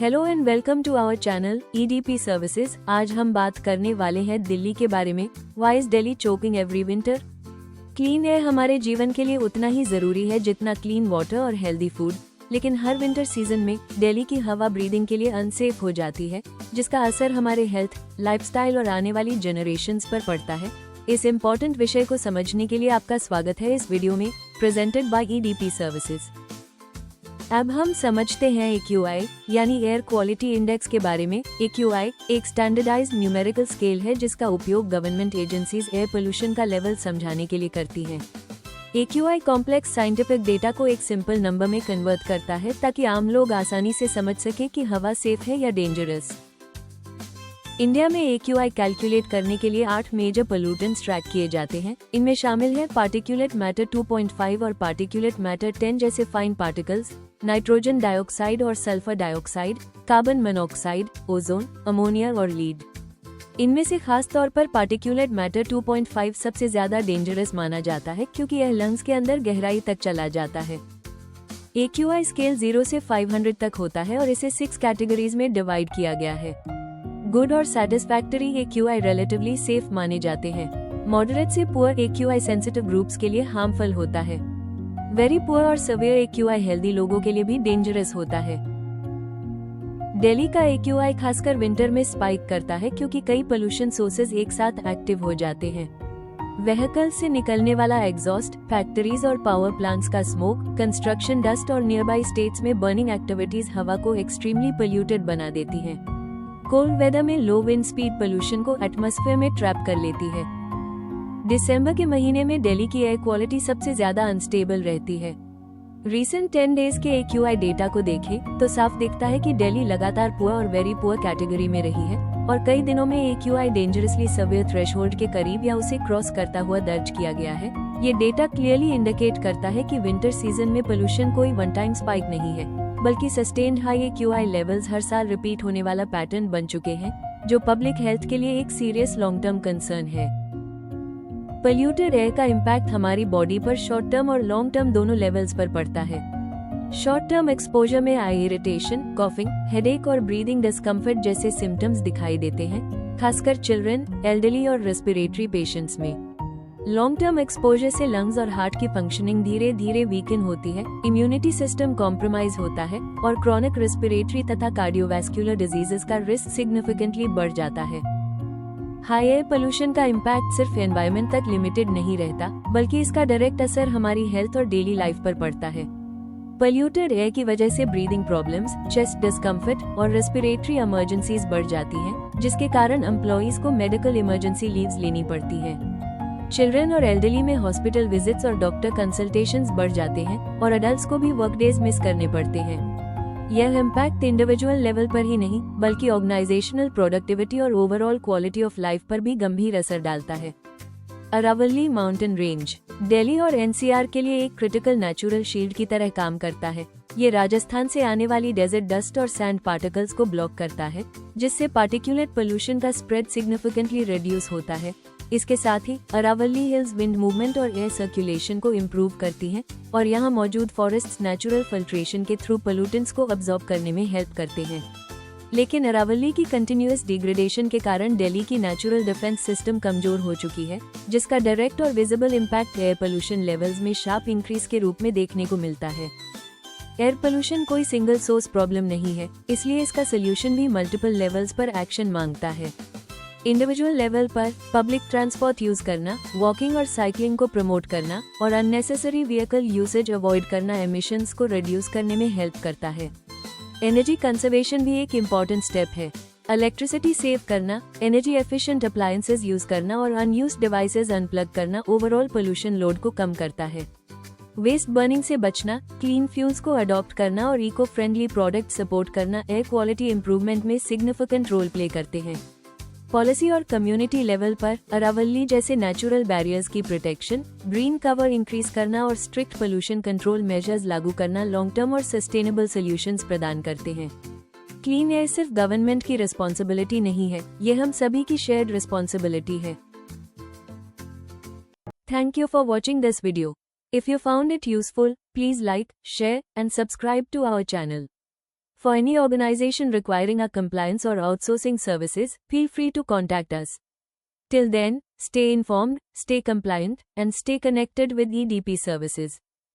Hello and welcome to our channel EDP services. आज हम बात करने वाले हैं दिल्ली के बारे में। Why is Delhi choking every winter? Clean air हमारे जीवन के लिए उतना ही जरूरी है जितना क्लीन वाटर और हेल्दी फूड, लेकिन हर विंटर सीजन में दिल्ली की हवा ब्रीदिंग के लिए अनसेफ हो जाती है, जिसका असर हमारे हेल्थ, लाइफस्टाइल और आने वाली जनरेशंस पर पड़ता है। इस इम्पोर्टेंट विषय को समझने के लिए आपका स्वागत है इस वीडियो में, प्रेजेंटेड बाय EDP सर्विसेज। अब हम समझते हैं AQI यानी एयर क्वालिटी इंडेक्स के बारे में। AQI एक स्टैंडर्डाइज्ड न्यूमेरिकल स्केल है जिसका उपयोग गवर्नमेंट एजेंसीज एयर पोल्यूशन का लेवल समझाने के लिए करती हैं। AQI कॉम्प्लेक्स साइंटिफिक डेटा को एक सिंपल नंबर में कन्वर्ट करता है ताकि आम लोग आसानी से समझ सकें कि हवा सेफ है या डेंजरस। इंडिया में AQI कैलकुलेट करने के लिए 8 मेजर पोल्यूटेंट्स ट्रैक किए जाते हैं। इनमें शामिल है पार्टिकुलेट मैटर 2.5 और पार्टिकुलेट मैटर 10 जैसे फाइन पार्टिकल्स, नाइट्रोजन डाइऑक्साइड और sulphur dioxide, carbon monoxide, ozone, ammonia और लीड। इनमें से खास तौर पर पार्टिकुलेट मैटर 2.5 सबसे ज्यादा डेंजरस माना जाता है क्योंकि यह लंग्स के अंदर गहराई तक चला जाता है। AQI स्केल 0 से 500 तक होता है और इसे 6 कैटेगरीज में डिवाइड किया गया है। गुड और सैटिस्फैक्टरी AQI रिलेटिवली सेफ माने जाते हैं। मॉडरेट से पुअर AQI सेंसिटिव ग्रुप्स के लिए हार्मफुल होता है। वेरी पुअर और सेवियर AQI हेल्दी लोगों के लिए भी डेंजरस होता है। दिल्ली का AQI खासकर विंटर में स्पाइक करता है क्योंकि कई पोल्यूशन सोर्सेज एक साथ एक्टिव हो जाते हैं। व्हीकल से निकलने वाला एग्जॉस्ट, फैक्ट्रीज और पावर प्लांट्स का स्मोक, कंस्ट्रक्शन डस्ट और नियरबाई स्टेट्स में बर्निंग एक्टिविटीज हवा को एक्सट्रीमली पोल्यूटेड बना देती हैं। कोल्ड वेदर में लो विंड स्पीड पोल्यूशन को एटमॉस्फेयर में ट्रैप कर लेती है। दिसंबर के महीने में दिल्ली की एयर क्वालिटी सबसे ज्यादा अनस्टेबल रहती है। रीसेंट 10 डेज के AQI डेटा को देखें तो साफ दिखता है कि दिल्ली लगातार पुअर और वेरी पुअर कैटेगरी में रही है और कई दिनों में AQI डेंजरसली सेवियर थ्रेशहोल्ड के करीब या उसे क्रॉस करता हुआ दर्ज किया गया है। ये डेटा क्लियरली इंडिकेट करता है कि विंटर सीजन में पोल्यूशन कोई वन टाइम स्पाइक नहीं है, बल्कि सस्टेन्ड हाई AQI लेवल्स हर साल रिपीट होने वाला पैटर्न बन चुके हैं, जो पब्लिक हेल्थ के लिए एक सीरियस लॉन्ग टर्म कंसर्न है। पोल्यूटेड एयर का इम्पैक्ट हमारी बॉडी पर शॉर्ट टर्म और लॉन्ग टर्म दोनों लेवल्स पर पड़ता है। शॉर्ट टर्म एक्सपोजर में आई इरिटेशन, कॉफिंग, हेडेक और ब्रीदिंग डिस्कम्फर्ट जैसे सिम्टम्स दिखाई देते हैं, खासकर चिल्ड्रन, एल्डरली और रेस्पिरेटरी पेशेंट्स में। लॉन्ग टर्म एक्सपोजर से लंग्स और हार्ट की फंक्शनिंग धीरे धीरे वीकन होती है, इम्यूनिटी सिस्टम कॉम्प्रोमाइज होता है और क्रॉनिक रेस्पिरेटरी तथा कार्डियोवैस्कुलर डिजीजेस का रिस्क सिग्निफिकेंटली बढ़ जाता है। हाई एयर पोल्यूशन का इम्पैक्ट सिर्फ एनवायरनमेंट तक लिमिटेड नहीं रहता, बल्कि इसका डायरेक्ट असर हमारी हेल्थ और डेली लाइफ पर पड़ता है। पोल्यूटेड एयर की वजह से ब्रीदिंग प्रॉब्लम्स, चेस्ट डिस्कम्फर्ट और रेस्पिरेटरी इमरजेंसीज बढ़ जाती हैं, जिसके कारण एम्प्लॉइज को मेडिकल इमरजेंसी लीव्स लेनी पड़ती हैं। चिल्ड्रन और एल्डरली में हॉस्पिटल विजिट्स और डॉक्टर कंसल्टेशंस बढ़ जाते हैं और अडल्ट्स को भी वर्क डेज मिस करने पड़ते हैं। यह इम्पैक्ट इंडिविजुअल लेवल पर ही नहीं, बल्कि ऑर्गेनाइजेशनल प्रोडक्टिविटी और ओवरऑल क्वालिटी ऑफ लाइफ पर भी गंभीर असर डालता है। अरावली माउंटेन रेंज दिल्ली और NCR के लिए एक क्रिटिकल नेचुरल शील्ड की तरह काम करता है। ये राजस्थान से आने वाली डेजर्ट डस्ट और सैंड पार्टिकल्स को ब्लॉक करता है, जिससे पार्टिकुलेट पोल्यूशन का स्प्रेड सिग्निफिकेंटली रिड्यूस होता है। इसके साथ ही अरावली हिल्स विंड मूवमेंट और एयर सर्कुलेशन को इम्प्रूव करती हैं और यहाँ मौजूद फॉरेस्ट्स नेचुरल फिल्ट्रेशन के थ्रू पोल्यूटेंट्स को अब्सॉर्ब करने में हेल्प करते हैं। लेकिन अरावली की कंटिन्यूअस डिग्रेडेशन के कारण दिल्ली की नेचुरल डिफेंस सिस्टम कमजोर हो चुकी है, जिसका डायरेक्ट और visible impact air pollution levels में शार्प इंक्रीज के रूप में देखने को मिलता है। एयर पोल्यूशन कोई सिंगल सोर्स प्रॉब्लम नहीं है, इसलिए इसका सोल्यूशन भी मल्टीपल लेवल्स पर एक्शन मांगता है। इंडिविजुअल लेवल पर पब्लिक ट्रांसपोर्ट यूज करना, वॉकिंग और साइकिलिंग को प्रमोट करना और अननेसेसरी व्हीकल यूसेज अवॉइड करना एमिशंस को रिड्यूस करने में हेल्प करता है। एनर्जी कंजर्वेशन भी एक इम्पॉर्टेंट स्टेप है। इलेक्ट्रिसिटी सेव करना, एनर्जी एफिशिएंट अप्लायंसेज यूज करना और अनयूज्ड डिवाइसेज अनप्लग करना ओवरऑल पोल्यूशन लोड को कम करता है। वेस्ट बर्निंग से बचना, क्लीन फ्यूल्स को अडॉप्ट करना और इको फ्रेंडली प्रोडक्ट सपोर्ट करना एयर क्वालिटी इंप्रूवमेंट में सिग्निफिकेंट रोल प्ले करते हैं। पॉलिसी और कम्युनिटी लेवल पर अरावली जैसे नेचुरल बैरियर्स की प्रोटेक्शन, ग्रीन कवर इंक्रीज करना और स्ट्रिक्ट पोल्यूशन कंट्रोल मेजर्स लागू करना लॉन्ग टर्म और सस्टेनेबल सॉल्यूशंस प्रदान करते हैं। क्लीन एयर सिर्फ गवर्नमेंट की रिस्पॉन्सिबिलिटी नहीं है, ये हम सभी की शेयर्ड रिस्पॉन्सिबिलिटी है। Thank you for watching this video. If you found it useful, please like, share and subscribe to our channel. For any organization requiring our compliance or outsourcing services, feel free to contact us. Till then, stay informed, stay compliant, and stay connected with EDP services.